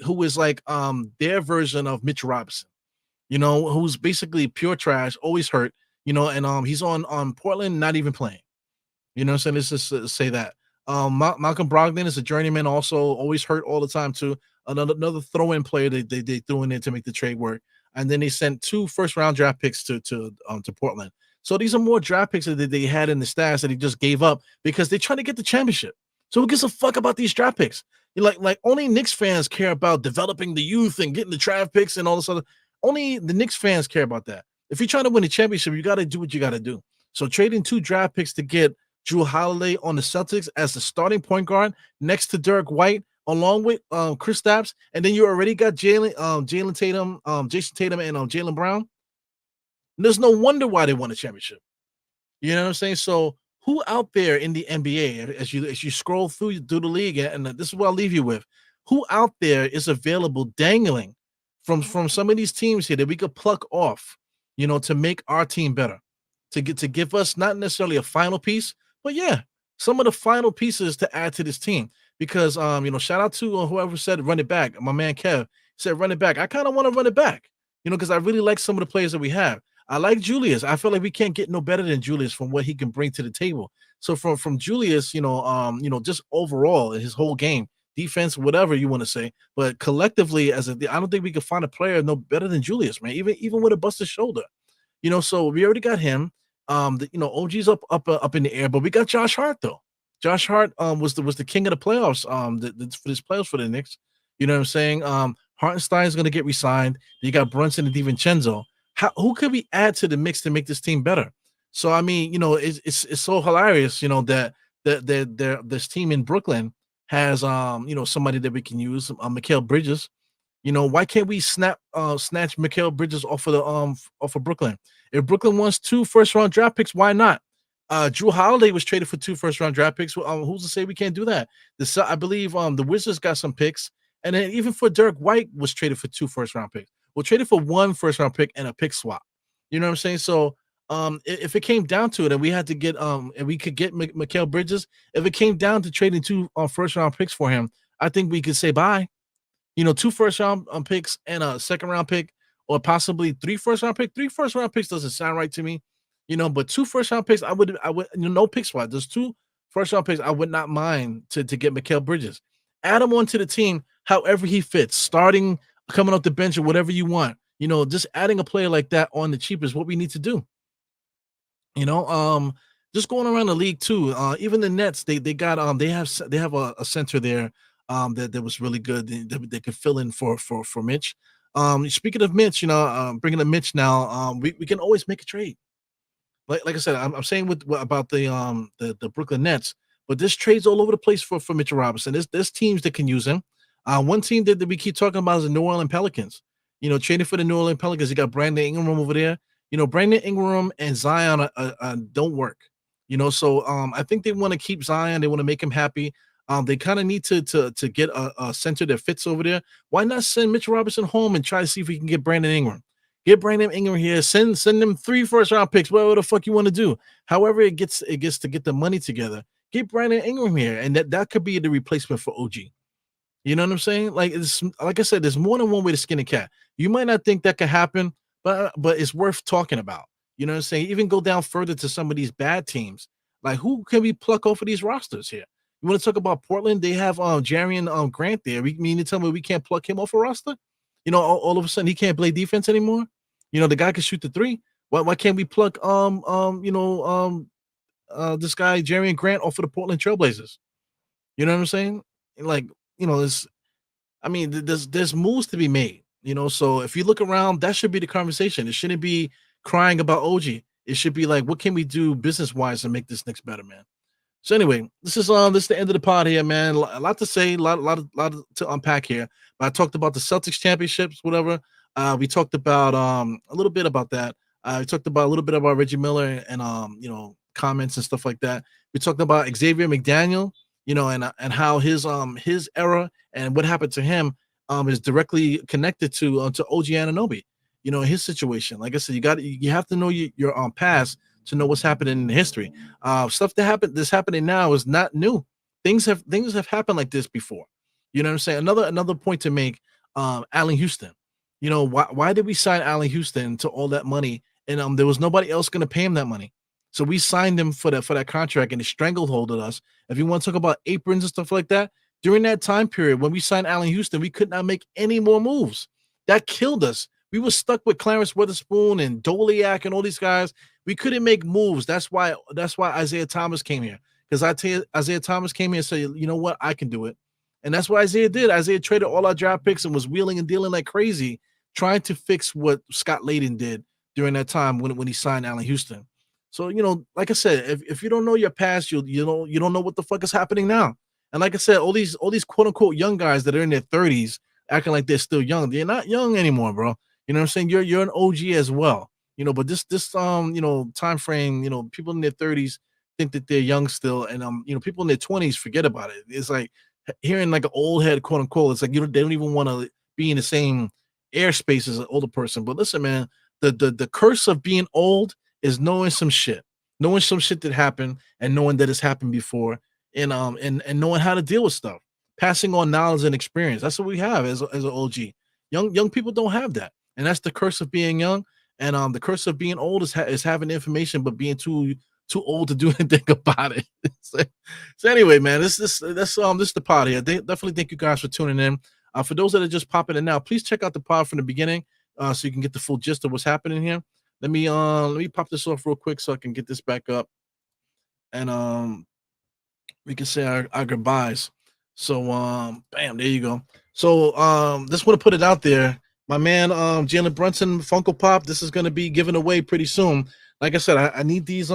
their version of Mitch Robinson, who's basically pure trash, always hurt, and he's on Portland, not even playing. So let's just say that. Malcolm Brogdon is a journeyman, also always hurt all the time too. Another throw-in player they threw in there to make the trade work. And then they sent 2 first-round draft picks to Portland. So these are more draft picks that they had in the stats that he just gave up because they're trying to get the championship. So who gives a fuck about these draft picks? Like only Knicks fans care about developing the youth and getting the draft picks and all this other. Only the Knicks fans care about that. If you're trying to win a championship, you got to do what you got to do. So trading 2 draft picks to get Drew Holiday on the Celtics as the starting point guard next to Dirk White, along with Kristaps, and then you already got Jalen Tatum, Jason Tatum, and Jaylen Brown. There's no wonder why they won a championship. You know what I'm saying? So who out there in the NBA, as you scroll through the league, and this is what I'll leave you with, who out there is available dangling from some of these teams here that we could pluck off, to make our team better, to give us not necessarily a final piece, but yeah, some of the final pieces to add to this team. Because shout out to whoever said run it back. My man Kev said run it back. I kind of want to run it back, because I really like some of the players that we have. I like Julius. I feel like we can't get no better than Julius from what he can bring to the table. So from Julius, just overall his whole game, defense, whatever you want to say, but collectively I don't think we could find a player no better than Julius, man. Even with a busted shoulder, So we already got him. OG's up in the air, but we got Josh Hart though. Josh Hart was the king of the playoffs for this playoffs for the Knicks. You know what I'm saying? Hartenstein is going to get re-signed. You got Brunson and DiVincenzo. Who could we add to the mix to make this team better? So I mean, it's so hilarious, that this team in Brooklyn has somebody that we can use, Mikal Bridges. Why can't we snatch Mikal Bridges off of Brooklyn? If Brooklyn wants 2 first-round draft picks, why not? Drew Holiday was traded for 2 first-round draft picks. Who's to say we can't do that? I believe the Wizards got some picks, and then even for Dirk White was traded for 2 first-round picks. We'll trade it for 1 first-round pick and a pick swap. You know what I'm saying? So if it came down to it, and we had to get and we could get Mikal Bridges, if it came down to trading 2 first-round picks for him, I think we could say bye. 2 first-round picks and a second-round pick, or possibly 3 first-round picks. 3 first-round picks doesn't sound right to me. But 2 first-round picks, I would no pick swap. There's 2 first-round picks. I would not mind to get Mikal Bridges. Add him onto the team however he fits, starting, coming off the bench, or whatever you want. Just adding a player like that on the cheap is what we need to do. Just going around the league too. Even the Nets, they have a center there that was really good. They could fill in for Mitch. Speaking of Mitch, bringing up Mitch now, we can always make a trade. Like I said, I'm saying about the Brooklyn Nets, but this trade's all over the place for Mitchell Robinson. There's teams that can use him. One team that we keep talking about is the New Orleans Pelicans. Trading for the New Orleans Pelicans, you got Brandon Ingram over there. Brandon Ingram and Zion don't work. So I think they want to keep Zion. They want to make him happy. They kind of need to get a center that fits over there. Why not send Mitch Robinson home and try to see if we can get Brandon Ingram? Get Brandon Ingram here. Send them 3 first-round picks. Whatever the fuck you want to do. However it gets to get the money together. Get Brandon Ingram here, and that could be the replacement for OG. You know what I'm saying? Like I said, there's more than one way to skin a cat. You might not think that could happen, but it's worth talking about. You know what I'm saying? Even go down further to some of these bad teams. Like, who can we pluck off of these rosters here? You want to talk about Portland? They have Jarian Grant there. We mean to tell me we can't pluck him off a roster? All of a sudden he can't play defense anymore. The guy can shoot the 3. Why can't we pluck this guy Jarian Grant off of the Portland Trailblazers? You know what I'm saying? Like, there's moves to be made. So if you look around, that should be the conversation. It shouldn't be crying about OG. It should be like, what can we do business wise to make this Knicks better, man? So anyway, this is the end of the pod here, man. A lot to say, a lot to unpack here. But I talked about the Celtics championships, whatever. We talked about a little bit about that. We talked about a little bit about Reggie Miller and comments and stuff like that. We talked about Xavier McDaniel, and how his era and what happened to him is directly connected to OG Anunoby. His situation. Like I said, you have to know your past to know what's happening in history. Stuff that's happening now is not new. Things have happened like this before. You know what I'm saying? Another point to make, Allen Houston. Why did we sign Allen Houston to all that money? And there was nobody else going to pay him that money. So we signed him for that contract, and it strangleholded us. If you want to talk about aprons and stuff like that, during that time period when we signed Allen Houston, we could not make any more moves. That killed us. We were stuck with Clarence Weatherspoon and Doliak and all these guys. We couldn't make moves. That's why Isaiah Thomas came here. Because I tell you, Isaiah Thomas came here and said, you know what, I can do it. And that's what Isaiah did. Isaiah traded all our draft picks and was wheeling and dealing like crazy, trying to fix what Scott Layden did during that time when he signed Allen Houston. So, like I said, if you don't know your past, you don't know what the fuck is happening now. And like I said, all these quote unquote young guys that are in their 30s acting like they're still young. They're not young anymore, bro. You know what I'm saying? You're an OG as well. But this time frame, people in their 30s think that they're young still, and people in their 20s forget about it. It's like hearing like an old head, quote unquote. It's like they don't even want to be in the same airspace as an older person. But listen, man, the curse of being old is knowing some shit that happened and knowing that it's happened before, and knowing how to deal with stuff, passing on knowledge and experience. That's what we have as an OG. Young people don't have that, and that's the curse of being young. And the curse of being old is having information but being too old to do anything about it. So anyway, man, this is the pod here. Definitely thank you guys for tuning in. For those that are just popping in now, please check out the pod from the beginning so you can get the full gist of what's happening here. Let me pop this off real quick so I can get this back up, and we can say our goodbyes. So bam, there you go. So just want to put it out there. My man Jalen Brunson Funko Pop, this is going to be given away pretty soon. Like I said, I need these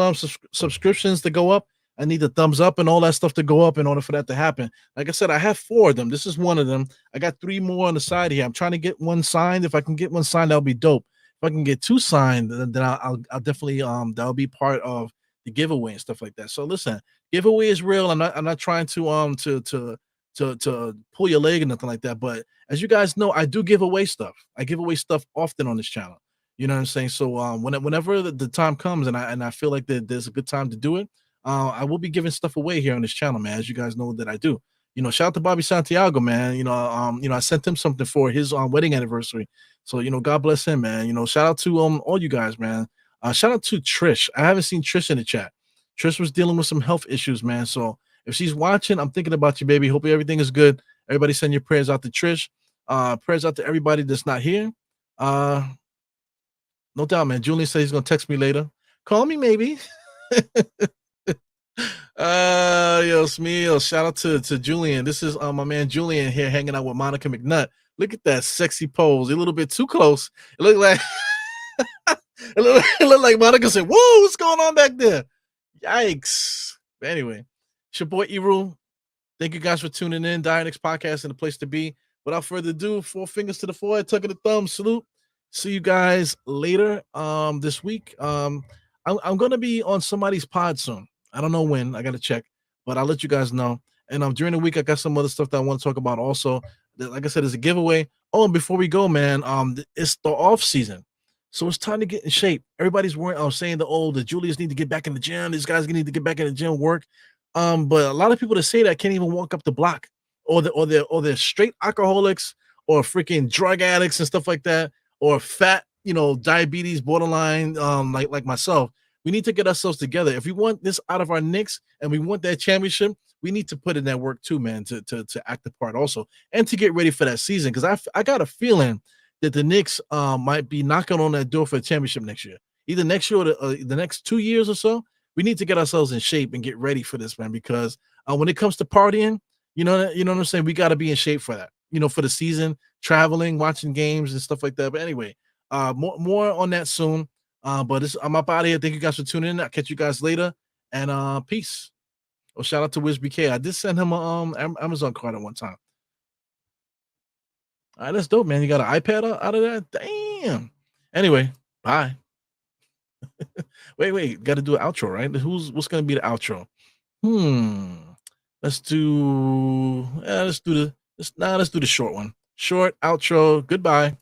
subscriptions to go up. I need the thumbs up and all that stuff to go up in order for that to happen. Like I said, I have 4 of them. This is one of them. I got 3 more on the side here. I'm trying to get one signed. If I can get one signed, that'll be dope. If I can get 2 signed, then I'll definitely that'll be part of the giveaway and stuff like that. So listen, giveaway is real. I'm not trying to pull your leg or nothing like that. But as you guys know, I do give away stuff. I give away stuff often on this channel. You know what I'm saying? So whenever the time comes and I feel like that there's a good time to do it, I will be giving stuff away here on this channel, man. As you guys know that I do. Shout out to Bobby Santiago, man. I sent him something for his wedding anniversary. So God bless him, man. Shout out to all you guys, man. Shout out to Trish. I haven't seen Trish in the chat. Trish was dealing with some health issues, man. So if she's watching, I'm thinking about you, baby. Hope everything is good. Everybody send your prayers out to Trish. Prayers out to everybody that's not here. No doubt, man. Julian says he's gonna text me later. Call me, maybe. Yo, Smeal. Shout out to Julian. This is my man Julian here hanging out with Monica McNutt. Look at that sexy pose. A little bit too close. It looked like it looked like Monica said, "Whoa, what's going on back there?" Yikes. But anyway, it's your boy Eru. Thank you guys for tuning in. Knicks podcast and the place to be. without further ado, 4 fingers to the forehead, tuck of the thumb, salute. See you guys later this week. I'm gonna be on somebody's pod soon. I don't know when. I gotta check, but I'll let you guys know. And during the week, I got some other stuff that I want to talk about also. Like I said, there's a giveaway. Oh, and before we go, man, it's the off season, so it's time to get in shape. Everybody's saying the Julius need to get back in the gym. These guys need to get back in the gym, work. But a lot of people that say that can't even walk up the block, or they're straight alcoholics, or freaking drug addicts and stuff like that, or fat, diabetes, borderline, like myself. We need to get ourselves together. If we want this out of our Knicks and we want that championship, we need to put in that work too, man, to act the part also, and to get ready for that season. Because I got a feeling that the Knicks might be knocking on that door for a championship next year, either next year or the next 2 years or so. We need to get ourselves in shape and get ready for this, man. Because when it comes to partying, you know what I'm saying, we got to be in shape for that. For the season, traveling, watching games and stuff like that. But anyway, more on that soon. But I'm up out of here. Thank you guys for tuning in. I'll catch you guys later. And peace. Oh, shout out to WizBK. I did send him a Amazon card at one time. All right, that's dope, man. You got an iPad out of that? Damn. Anyway, bye. wait. Got to do an outro, right? What's gonna be the outro? Let's do the short one. Short outro. Goodbye.